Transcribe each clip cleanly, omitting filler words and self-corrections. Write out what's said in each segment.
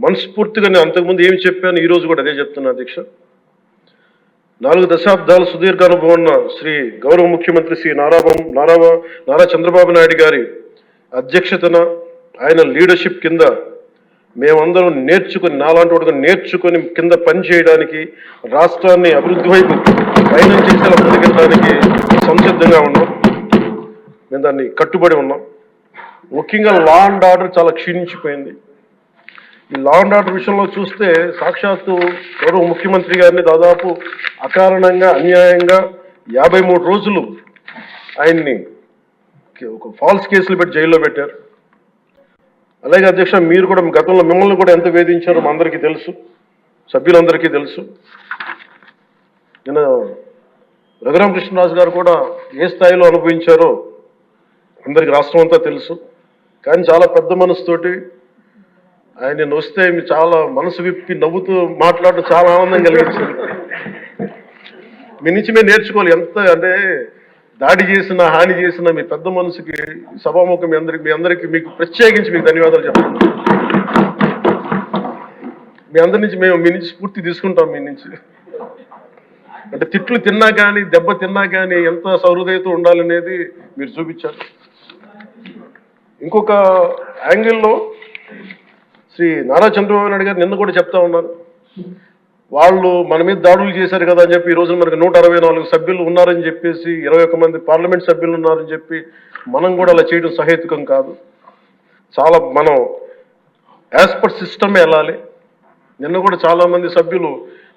మనస్ఫూర్తిగా నేను అంతకుముందు ఏమి చెప్పాను ఈరోజు కూడా అదే చెప్తున్నా అధ్యక్ష. 4 దశాబ్దాల సుదీర్ఘ అనుభవం ఉన్న శ్రీ గౌరవ ముఖ్యమంత్రి శ్రీ నారా చంద్రబాబు నాయుడు గారి అధ్యక్షతన ఆయన లీడర్షిప్ కింద మేమందరం నేర్చుకుని నాలాంటి వాడుగా నేర్చుకుని కింద పనిచేయడానికి రాష్ట్రాన్ని అభివృద్ధి వైపు పయనం చేసేలా ముందుకెళ్ళడానికి సంసిద్ధంగా ఉన్నాం. మేము దాన్ని కట్టుబడి ఉన్నాం. ముఖ్యంగా లా అండ్ ఆర్డర్ చాలా క్షీణించిపోయింది. ఈ లా అండ్ ఆర్డర్ విషయంలో చూస్తే సాక్షాత్తు గౌరవ ముఖ్యమంత్రి గారిని దాదాపు అకారణంగా అన్యాయంగా 53 రోజులు ఆయన్ని ఒక ఫాల్స్ కేసులు పెట్టి జైల్లో పెట్టారు. అలాగే అధ్యక్ష మీరు కూడా గతంలో మిమ్మల్ని కూడా ఎంత వేధించారో మా అందరికీ తెలుసు, సభ్యులందరికీ తెలుసు. నేను రఘురామకృష్ణరాజు గారు కూడా ఏ స్థాయిలో అనుభవించారో అందరికి రాష్ట్రం అంతా తెలుసు. కానీ చాలా పెద్ద మనసుతోటి ఆయన వస్తే మీరు చాలా మనసు విప్పి నవ్వుతూ మాట్లాడటం చాలా ఆనందం కలిగించింది. మీ నుంచి మేము నేర్చుకోవాలి. ఎంత అంటే దాడి చేసిన హాని చేసిన మీ పెద్ద మనసుకి సభాముఖం మీ అందరికీ మీకు ప్రత్యేకించి మీకు ధన్యవాదాలు చెప్తాను. మీ అందరి నుంచి మీ నుంచి స్ఫూర్తి తీసుకుంటాం. మీ నుంచి అంటే తిట్లు తిన్నా కానీ దెబ్బ తిన్నా కానీ ఎంత సహృదయతో ఉండాలనేది మీరు చూపించారు. ఇంకొక యాంగిల్లో శ్రీ నారా చంద్రబాబు నాయుడు గారు నిన్న కూడా చెప్తా ఉన్నారు, వాళ్ళు మన మీద దాడులు చేశారు కదా అని చెప్పి ఈ రోజు మనకు 164 సభ్యులు ఉన్నారని చెప్పేసి 21 మంది పార్లమెంట్ సభ్యులు ఉన్నారని చెప్పి మనం కూడా అలా చేయడం సహేతుకం కాదు. చాలా మనం యాజ్ పర్ సిస్టమే వెళ్ళాలి. నిన్న కూడా చాలా మంది సభ్యులు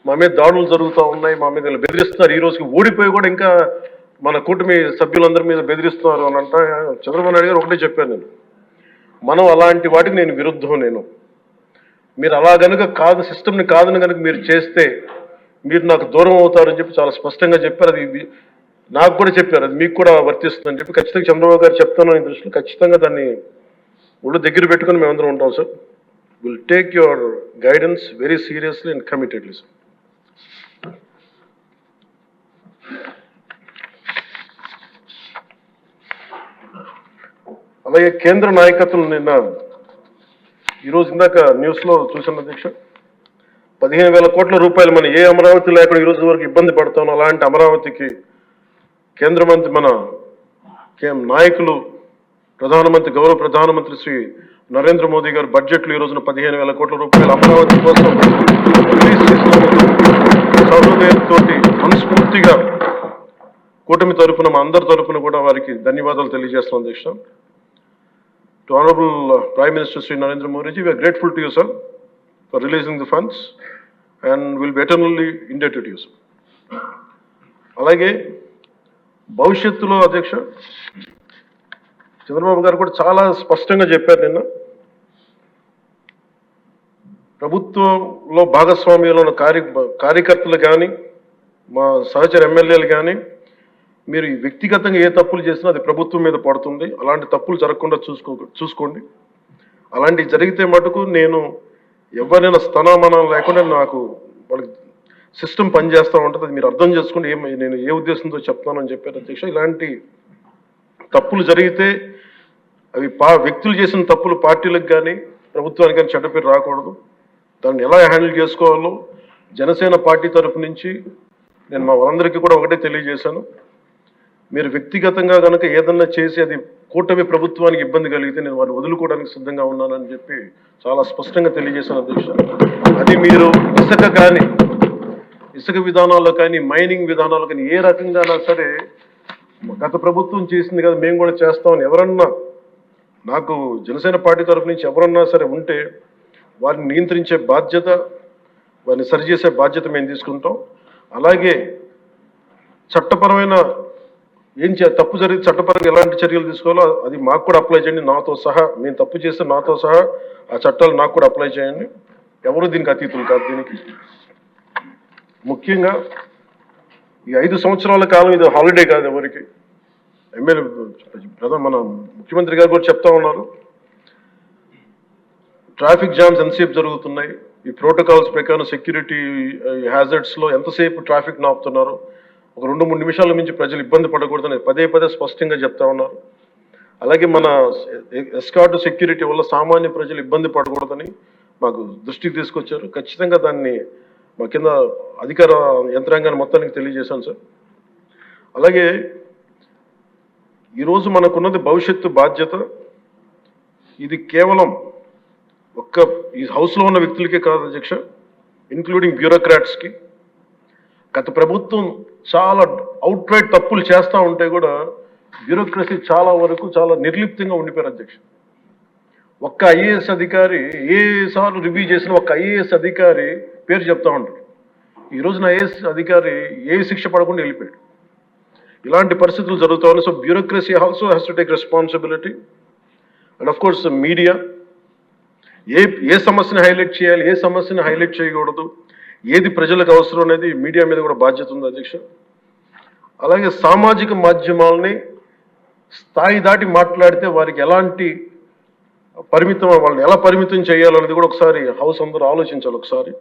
మా మీద దాడులు జరుగుతూ ఉన్నాయి, మా మీద బెదిరిస్తున్నారు, ఈ రోజుకి ఓడిపోయి కూడా ఇంకా మన కూటమి సభ్యులందరి మీద బెదిరిస్తున్నారు అని అంటే చంద్రబాబు నాయుడు గారు ఒకటే చెప్పాను, నేను మనం అలాంటి వాటికి నేను విరుద్ధం. మీరు అలా కనుక కాదు, సిస్టమ్ని కాదని కనుక మీరు చేస్తే మీరు నాకు దూరం అవుతారని చెప్పి చాలా స్పష్టంగా చెప్పారు. అది నాకు కూడా చెప్పారు, అది మీకు కూడా వర్తిస్తుందని చెప్పి ఖచ్చితంగా చంద్రబాబు గారు చెప్తాను. ఈ దృష్టిలో ఖచ్చితంగా దాన్ని ఒళ్ళు దగ్గర పెట్టుకుని మేమందరం ఉంటాం sir. Will take your guidance very seriously and committedly sir. అలాగే కేంద్ర నాయకత్వం నిన్న ఈరోజు ఇందాక న్యూస్లో చూసిన అధ్యక్ష 15,000 కోట్ల రూపాయలు మన ఏ అమరావతి లేకుండా ఈరోజు వరకు ఇబ్బంది పడతాం. అలాంటి అమరావతికి కేంద్ర మంత్రి మన నాయకులు గౌరవ ప్రధానమంత్రి శ్రీ నరేంద్ర మోదీ గారు బడ్జెట్లో ఈ రోజున 15,000 కోట్ల రూపాయలు అమరావతి కోసం రిలీజ్ చేసిన సౌహృదయంతో మనస్ఫూర్తిగా కూటమి తరఫున మా అందరి తరఫున కూడా వారికి ధన్యవాదాలు తెలియజేస్తాం అధ్యక్ష. To Honorable Prime Minister Sri Narendra Modi ji, we are grateful to you, sir, for releasing the funds and will be eternally indebted to you, sir. అలాగే భవిష్యత్తులో అధ్యక్ష చంద్రబాబు గారు కూడా చాలా స్పష్టంగా చెప్పారు నిన్న, ప్రభుత్వంలో భాగస్వామ్యంలో ఉన్న కార్యకర్తలు కానీ మా సహచర ఎమ్మెల్యేలు కానీ మీరు వ్యక్తిగతంగా ఏ తప్పులు చేసినా అది ప్రభుత్వం మీద పడుతుంది. అలాంటి తప్పులు జరగకుండా చూసుకోండి. అలాంటివి జరిగితే మటుకు నేను ఎవరైనా స్థానమానం లేకుండా నాకు వాళ్ళకి సిస్టమ్ పనిచేస్తూ ఉంటుంది, అది మీరు అర్థం చేసుకోండి నేను ఏ ఉద్దేశంతో చెప్తానని చెప్పారు అధ్యక్ష. ఇలాంటి తప్పులు జరిగితే అవి వ్యక్తులు చేసిన తప్పులు పార్టీలకు కానీ ప్రభుత్వానికి కానీ చెడ్డ పేరు రాకూడదు. దాన్ని ఎలా హ్యాండిల్ చేసుకోవాలో జనసేన పార్టీ తరఫు నుంచి నేను మా వాళ్ళందరికీ కూడా ఒకటే తెలియజేశాను, మీరు వ్యక్తిగతంగా కనుక ఏదన్నా చేసి అది కూటమి ప్రభుత్వానికి ఇబ్బంది కలిగితే నేను వారిని వదులుకోవడానికి సిద్ధంగా ఉన్నానని చెప్పి చాలా స్పష్టంగా తెలియజేశాను అధ్యక్ష. అది మీరు ఇసుక విధానాల్లో కానీ మైనింగ్ విధానాల్లో కానీ ఏ రకంగా సరే గత ప్రభుత్వం చేసింది కదా మేము కూడా చేస్తామని ఎవరన్నా నాకు జనసేన పార్టీ తరఫు నుంచి ఎవరన్నా సరే ఉంటే వారిని నియంత్రించే బాధ్యత, వారిని సరిచేసే బాధ్యత మేము తీసుకుంటాం. అలాగే చట్టపరమైన తప్పు జరిగితే చట్టపరంగా ఎలాంటి చర్యలు తీసుకోవాలో అది మాకు కూడా అప్లై చేయండి, నాతో సహా. మేము తప్పు చేస్తే నాతో సహా ఆ చట్టాలు నాకు కూడా అప్లై చేయండి. ఎవరు దీనికి అతీతులు కాదు. దీనికి ముఖ్యంగా ఈ 5 సంవత్సరాల కాలం ఇది హాలిడే కాదు ఎవరికి. మన ముఖ్యమంత్రి గారు కూడా చెప్తా ఉన్నారు, ట్రాఫిక్ జామ్స్ ఎంతసేపు జరుగుతున్నాయి, ఈ ప్రోటోకాల్స్ ప్రకారం సెక్యూరిటీ హ్యాజర్డ్స్లో ఎంతసేపు ట్రాఫిక్ ఆపుతున్నారు, ఒక 2-3 నిమిషాల మించి ప్రజలు ఇబ్బంది పడకూడదని పదే స్పష్టంగా చెప్తా ఉన్నారు. అలాగే మన ఎస్కార్ట్ సెక్యూరిటీ వల్ల సామాన్య ప్రజలు ఇబ్బంది పడకూడదని మాకు దృష్టికి తీసుకొచ్చారు. ఖచ్చితంగా దాన్ని మా కింద అధికార యంత్రాంగాన్ని మొత్తానికి తెలియజేశాను సార్. అలాగే ఈరోజు మనకున్నది భవిష్యత్తు బాధ్యత. ఇది కేవలం ఈ హౌస్లో ఉన్న వ్యక్తులకే కాదు అధ్యక్ష, ఇంక్లూడింగ్ బ్యూరోక్రాట్స్కి. గత ప్రభుత్వం చాలా అవుట్ రైట్ తప్పులు చేస్తూ ఉంటే కూడా బ్యూరోక్రసీ చాలా వరకు చాలా నిర్లిప్తంగా ఉండిపోయారు అధ్యక్ష. ఒక్క ఐఏఎస్ అధికారి ఏసార్లు రివ్యూ చేసిన ఒక్క ఐఏఎస్ అధికారి పేరు చెప్తా ఉంటారు. ఈ రోజున ఐఏఎస్ అధికారి ఏ శిక్ష పడకుండా వెళ్ళిపోయాడు. ఇలాంటి పరిస్థితులు జరుగుతూ ఉన్నాయి. So bureaucracy also has to take responsibility. And of course media ఏ సమస్యని హైలైట్ చేయాలి, ఏ సమస్యని హైలైట్ చేయకూడదు, ఏది ప్రజలకు అవసరం అనేది మీడియా మీద కూడా బాధ్యత ఉంది అధ్యక్ష. అలాగే సామాజిక మాధ్యమాలని స్థాయి దాటి మాట్లాడితే వారికి ఎలాంటి వాళ్ళని ఎలా పరిమితం చేయాలనేది కూడా ఒకసారి హౌస్ అందరూ ఆలోచించాలి. ఒకసారి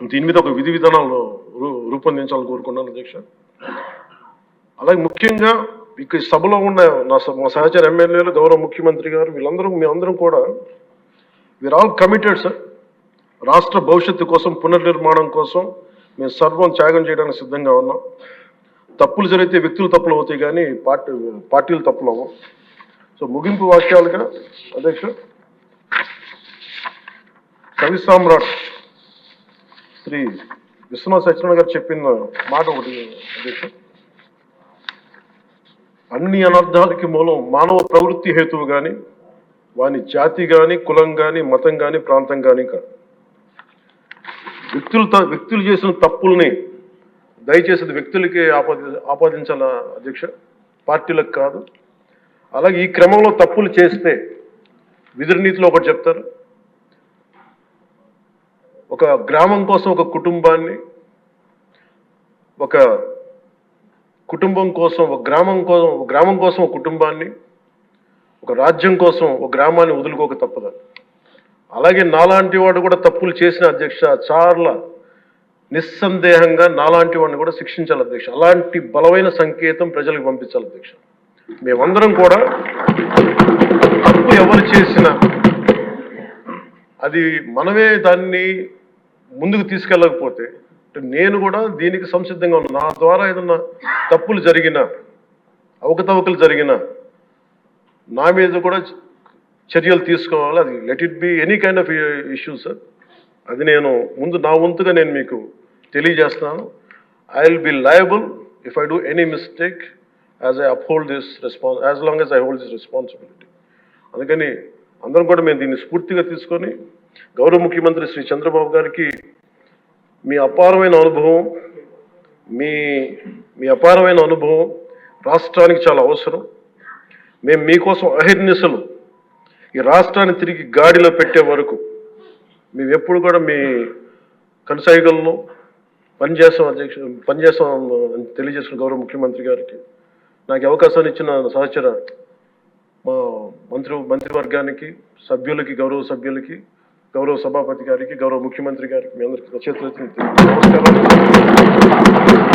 దీని మీద ఒక విధి విధానాలను రూపొందించాలని కోరుకున్నాను అధ్యక్ష. అలాగే ముఖ్యంగా ఇక సభలో ఉన్న మా సహచర ఎమ్మెల్యేలు, గౌరవ ముఖ్యమంత్రి గారు, మేమందరం కూడా వీఆర్ ఆల్ కమిటెడ్ సార్. రాష్ట్ర భవిష్యత్తు కోసం, పునర్నిర్మాణం కోసం మేము సర్వం త్యాగం చేయడానికి సిద్ధంగా ఉన్నాం. తప్పులు జరిగితే వ్యక్తులు తప్పులు అవుతాయి కానీ పార్టీలు తప్పులు అవ్వవు. సో ముగింపు వాక్యాలుగా అధ్యక్ష, కవి సామ్రాట్ శ్రీ విశ్వనాథ్ సత్యనారాయణ గారు చెప్పిన మాట ఒకటి అధ్యక్ష. అన్ని అనర్థాలకి మూలం మానవ ప్రవృత్తి హేతువు కానీ, వాని జాతి కానీ, కులం కానీ, మతం కానీ, ప్రాంతం కానీ కాదు. వ్యక్తులు చేసిన తప్పుల్ని దయచేసి వ్యక్తులకి ఆపాదించాల అధ్యక్ష, పార్టీలకు కాదు. అలాగే ఈ క్రమంలో తప్పులు చేస్తే విధుల ఒకటి చెప్తారు. ఒక గ్రామం కోసం ఒక కుటుంబాన్ని, ఒక కుటుంబం కోసం ఒక గ్రామం కోసం ఒక కుటుంబాన్ని, ఒక రాజ్యం కోసం ఒక గ్రామాన్ని వదులుకోక తప్పదు. అలాగే నాలాంటి వాడు కూడా తప్పులు చేసిన అధ్యక్ష చాలా నిస్సందేహంగా నాలాంటి వాడిని కూడా శిక్షించాలి అధ్యక్ష. అలాంటి బలమైన సంకేతం ప్రజలకు పంపించాలి అధ్యక్ష. మేమందరం కూడా తప్పు ఎవరు చేసినా అది మనమే దాన్ని ముందుకు తీసుకెళ్ళకపోతే, నేను కూడా దీనికి సంసిద్ధంగా ఉన్నాను. నా ద్వారా ఏదన్నా తప్పులు జరిగినా, అవకతవకలు జరిగినా నా మీద కూడా చర్యలు తీసుకోవాలి. అది let it be any kind of issue sir. అది నేను నా వంతుగా నేను మీకు తెలియజేస్తున్నాను. I will be liable if I do any mistake as I uphold this as long as I hold this responsibility. అందుకని అందరం కూడా మేము దీన్ని స్ఫూర్తిగా తీసుకొని గౌరవ ముఖ్యమంత్రి శ్రీ చంద్రబాబు గారికి మీ అపారమైన అనుభవం రాష్ట్రానికి చాలా అవసరం. మేము మీకోసం అహిర్నిశలు ఈ రాష్ట్రాన్ని తిరిగి గాడిలో పెట్టే వరకు మేము ఎప్పుడు కూడా మీ కనసాయిగల్లో పనిచేస్తాం అని తెలియజేసిన గౌరవ ముఖ్యమంత్రి గారికి, నాకు అవకాశాన్ని ఇచ్చిన సహచర మా మంత్రివర్గానికి, సభ్యులకి, గౌరవ సభ్యులకి, గౌరవ సభాపతి గారికి, గౌరవ ముఖ్యమంత్రి గారికి, మీ అందరికీ చేతులెత్తి నమస్కారం.